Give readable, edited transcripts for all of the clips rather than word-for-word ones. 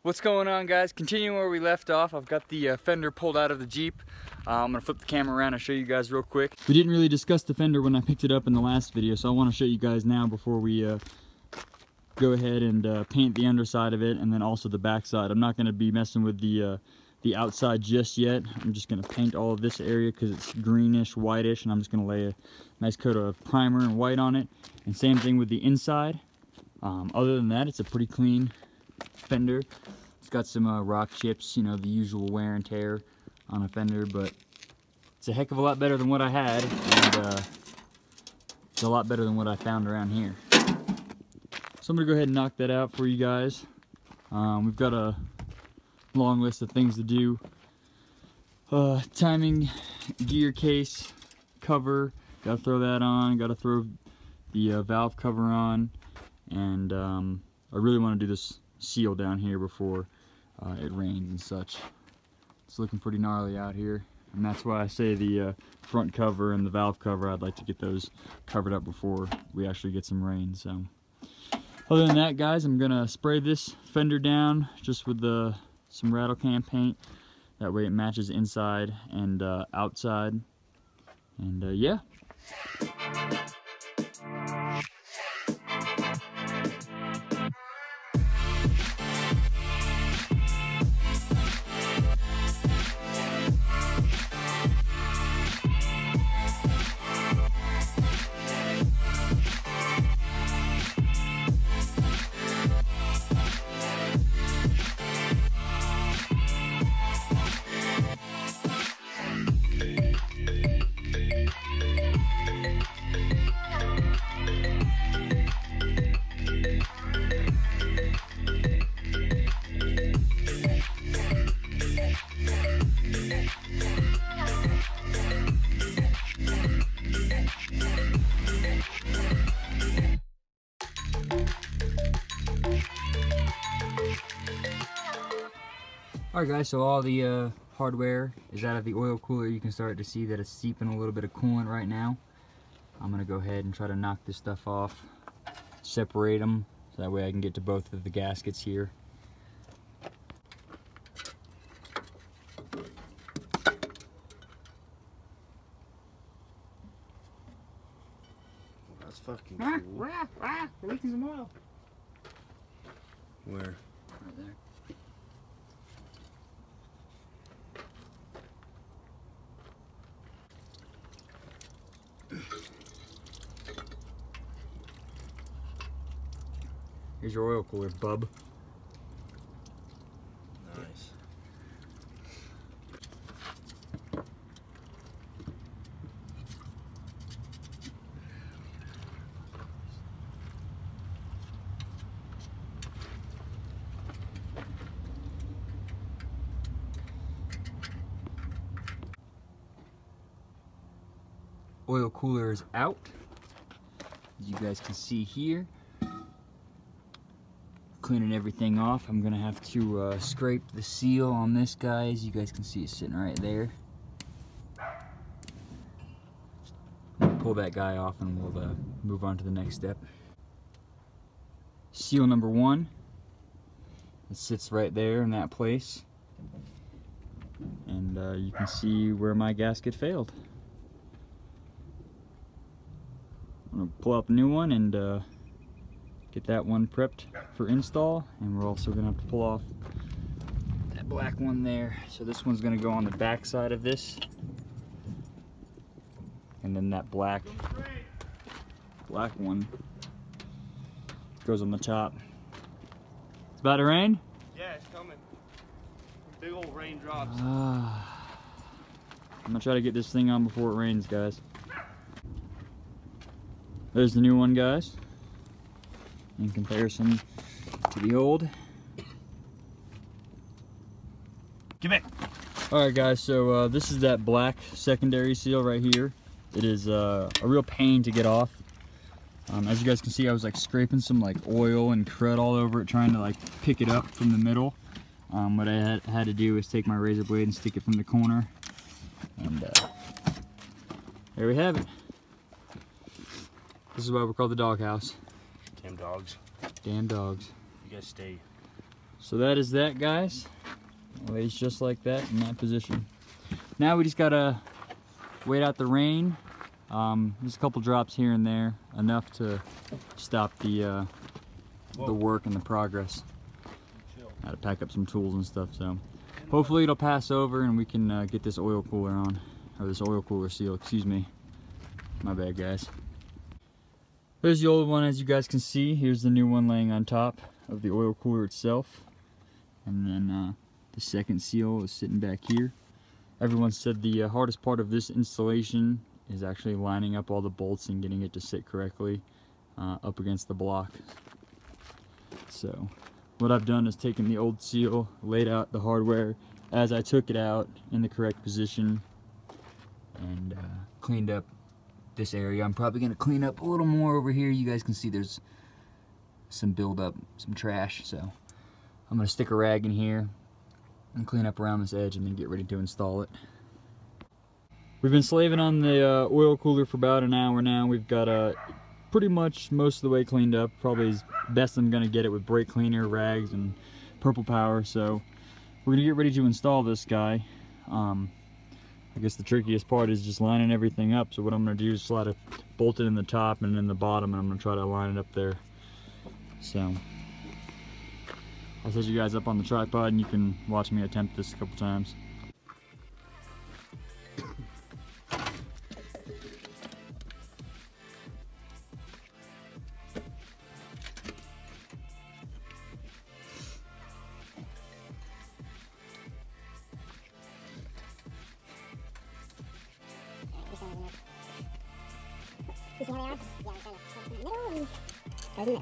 What's going on, guys? Continuing where we left off, I've got the fender pulled out of the Jeep. I'm gonna flip the camera around and show you guys real quick. We didn't really discuss the fender when I picked it up in the last video, so I want to show you guys now before we go ahead and paint the underside of it and then also the back side. I'm not going to be messing with the outside just yet. I'm just going to paint all of this area because it's greenish, whitish, and I'm just going to lay a nice coat of primer and white on it. And same thing with the inside. Other than that, it's a pretty clean fender. It's got some rock chips, you know, the usual wear and tear on a fender, but it's a heck of a lot better than what I had, and it's a lot better than what I found around here. So I'm gonna go ahead and knock that out for you guys. We've got a long list of things to do. Timing, gear case, cover, gotta throw that on, gotta throw the valve cover on, and I really want to do this seal down here before it rains and such. It's looking pretty gnarly out here, and that's why I say the front cover and the valve cover, I'd like to get those covered up before we actually get some rain. So other than that, guys, I'm gonna spray this fender down just with some rattle can paint. That way it matches inside and outside, and yeah. Alright guys, so all the hardware is out of the oil cooler. You can start to see that it's seeping a little bit of coolant right now. I'm going to go ahead and try to knock this stuff off, separate them, so that way I can get to both of the gaskets here. That's fucking cool. We're leaking some oil. Where? Right there. Here's your oil cooler, bub. Nice. Oil cooler is out, as you guys can see here. Cleaning everything off. I'm gonna have to scrape the seal on this, guys. You guys can see it sitting right there. Pull that guy off and we'll move on to the next step. Seal number 1. It sits right there in that place, and you can see where my gasket failed. I'm gonna pull out the new one and get that one prepped for install, and we're also gonna have to pull off that black one there. So this one's gonna go on the back side of this, and then that black one goes on the top. It's about to rain? Yeah, it's coming. Big old raindrops. I'm gonna try to get this thing on before it rains, guys. There's the new one, guys, in comparison to the old. Give it. Alright guys, so this is that black secondary seal right here. It is a real pain to get off. As you guys can see, I was like scraping some like oil and crud all over it, trying to like pick it up from the middle. What I had to do was take my razor blade and stick it from the corner, and there we have it. This is why we're called the doghouse. Damn dogs. Damn dogs. You guys stay So that is that, guys. It lays just like that in that position. Now we just gotta wait out the rain. There's a couple drops here and there, enough to stop the work and the progress. I had to pack up some tools and stuff, so hopefully it'll pass over and we can get this oil cooler on, or this oil cooler seal, excuse me. My bad, guys. There's the old one, as you guys can see. Here's the new one laying on top of the oil cooler itself. And then the second seal is sitting back here. Everyone said the hardest part of this installation is actually lining up all the bolts and getting it to sit correctly up against the block. So what I've done is taken the old seal, laid out the hardware as I took it out in the correct position, and cleaned up this area. I'm probably going to clean up a little more over here. You guys can see there's some buildup, some trash, so I'm going to stick a rag in here and clean up around this edge and then get ready to install it. We've been slaving on the oil cooler for about an hour now. We've got pretty much most of the way cleaned up, probably as best I'm going to get it with brake cleaner, rags, and purple power. So we're going to get ready to install this guy. I guess the trickiest part is just lining everything up. So what I'm going to do is slide a bolt it in the top and in the bottom, and I'm going to try to line it up there. So I'll set you guys up on the tripod and you can watch me attempt this a couple times. You see how they are? Yeah, kind of in the middle and goes in there. I don't know which one to have it.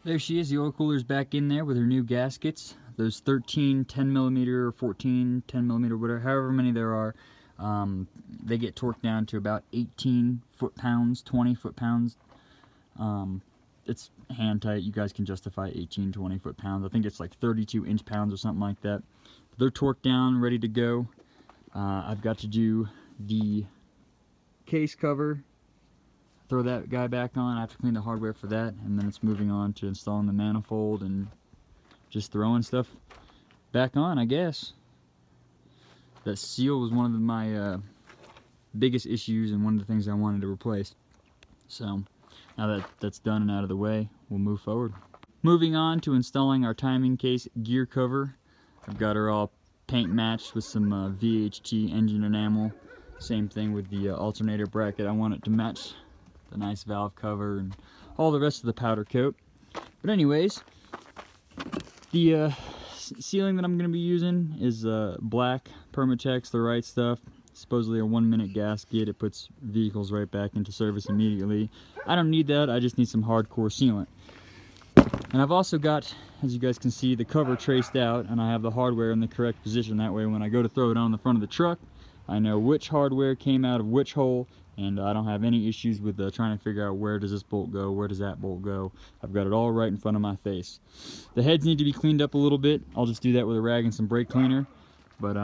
There she is, the oil cooler's back in there with her new gaskets. Those 13 10mm or 14 10mm, whatever, however many there are, they get torqued down to about 18 foot-pounds, 20 foot-pounds. It's hand tight. You guys can justify 18, 20 foot-pounds. I think it's like 32 inch-pounds or something like that. But they're torqued down, ready to go. I've got to do the case cover, throw that guy back on. I have to clean the hardware for that, and then it's moving on to installing the manifold and just throwing stuff back on, I guess. That seal was one of my biggest issues and one of the things I wanted to replace. So now that that's done and out of the way, we'll move forward. Moving on to installing our timing case gear cover. I've got her all paint matched with some VHT engine enamel. Same thing with the alternator bracket. I want it to match the nice valve cover and all the rest of the powder coat. But anyways, the sealing that I'm going to be using is black Permatex, the right stuff. Supposedly a 1-minute gasket. It puts vehicles right back into service immediately. I don't need that. I just need some hardcore sealant. And I've also got, as you guys can see, the cover traced out, and I have the hardware in the correct position. That way when I go to throw it on the front of the truck, I know which hardware came out of which hole, and I don't have any issues with trying to figure out where does this bolt go, where does that bolt go. I've got it all right in front of my face. The heads need to be cleaned up a little bit. I'll just do that with a rag and some brake cleaner. But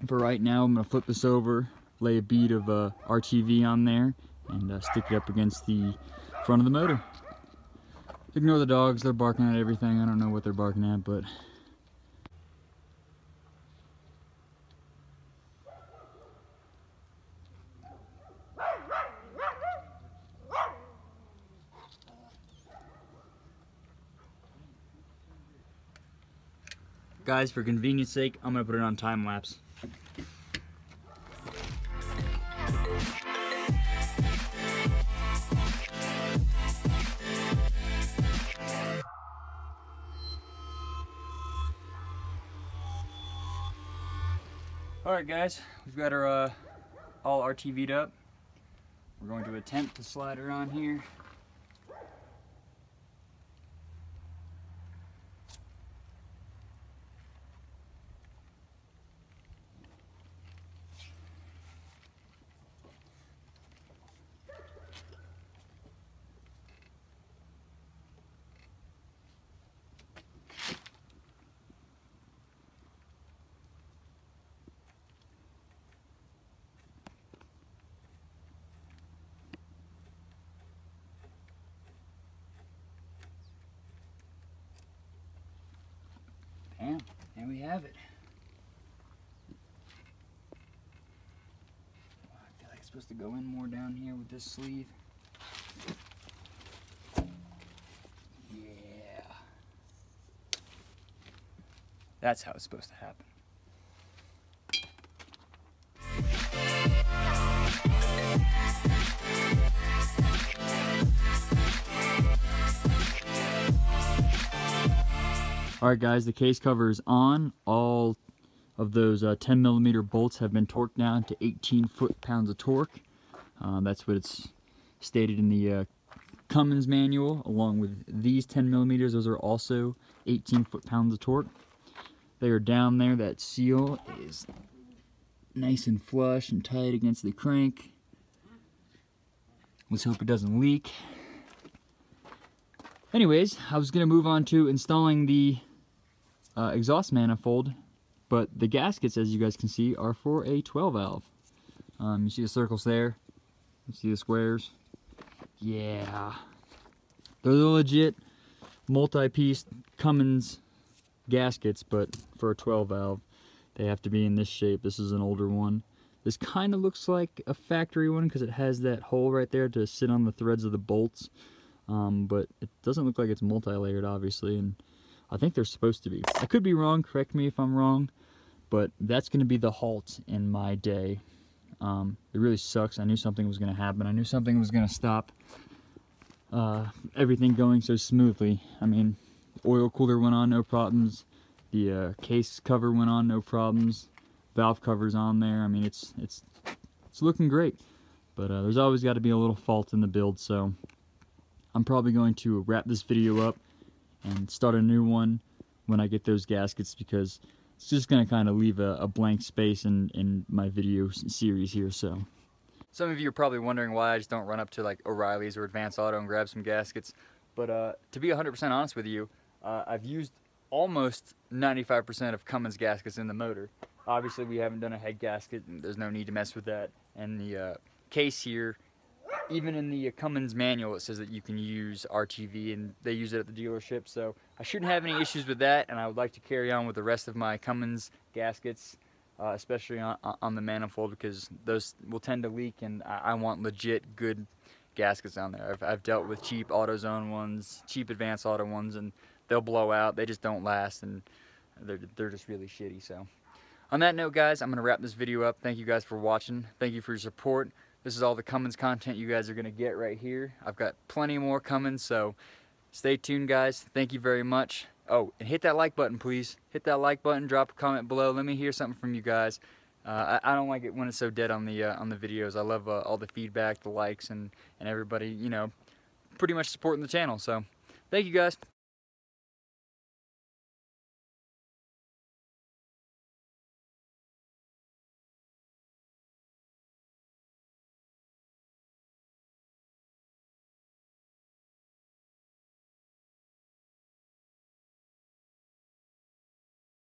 for right now, I'm going to flip this over, lay a bead of RTV on there, and stick it up against the front of the motor. Ignore the dogs, they're barking at everything. I don't know what they're barking at, but guys, for convenience sake, I'm going to put it on time lapse. Alright guys, we've got our all RTV'd up. We're going to attempt to slide her on here. Bam, there we have it. I feel like it's supposed to go in more down here with this sleeve. Yeah. That's how it's supposed to happen. Alright guys, the case cover is on. All of those 10mm bolts have been torqued down to 18 foot-pounds of torque. That's what it's stated in the Cummins manual, along with these 10mm. Those are also 18 foot-pounds of torque. They are down there. That seal is nice and flush and tight against the crank. Let's hope it doesn't leak. Anyways, I was going to move on to installing the exhaust manifold, but the gaskets, as you guys can see, are for a 12 valve. You see the circles there? You see the squares? Yeah. They're the legit multi-piece Cummins gaskets, but for a 12 valve. They have to be in this shape. This is an older one. This kind of looks like a factory one because it has that hole right there to sit on the threads of the bolts. But it doesn't look like it's multi-layered, obviously, and I think they're supposed to be. I could be wrong, correct me if I'm wrong, but that's going to be the halt in my day. It really sucks. I knew something was going to happen. I knew something was going to stop everything going so smoothly. I mean, oil cooler went on, no problems. The case cover went on, no problems. Valve cover's on there. I mean, it's looking great, but there's always got to be a little fault in the build, so I'm probably going to wrap this video up and start a new one when I get those gaskets, because it's just going to kind of leave a blank space in my video series here. So some of you are probably wondering why I just don't run up to like O'Reilly's or Advance Auto and grab some gaskets, but to be 100% honest with you, I've used almost 95% of Cummins gaskets in the motor. Obviously we haven't done a head gasket, and there's no need to mess with that. And the case here, even in the Cummins manual, it says that you can use RTV, and they use it at the dealership, so I shouldn't have any issues with that. And I would like to carry on with the rest of my Cummins gaskets, especially on the manifold, because those will tend to leak, and I want legit good gaskets on there. I've dealt with cheap AutoZone ones, cheap Advance Auto ones, and they'll blow out. They just don't last, and they're just really shitty. So on that note, guys, I'm going to wrap this video up. Thank you guys for watching. Thank you for your support. This is all the Cummins content you guys are going to get right here. I've got plenty more Cummins, so stay tuned, guys. Thank you very much. Oh, and hit that like button, please. Hit that like button, drop a comment below. Let me hear something from you guys. I don't like it when it's so dead on the videos. I love all the feedback, the likes, and everybody, you know, pretty much supporting the channel. So thank you, guys.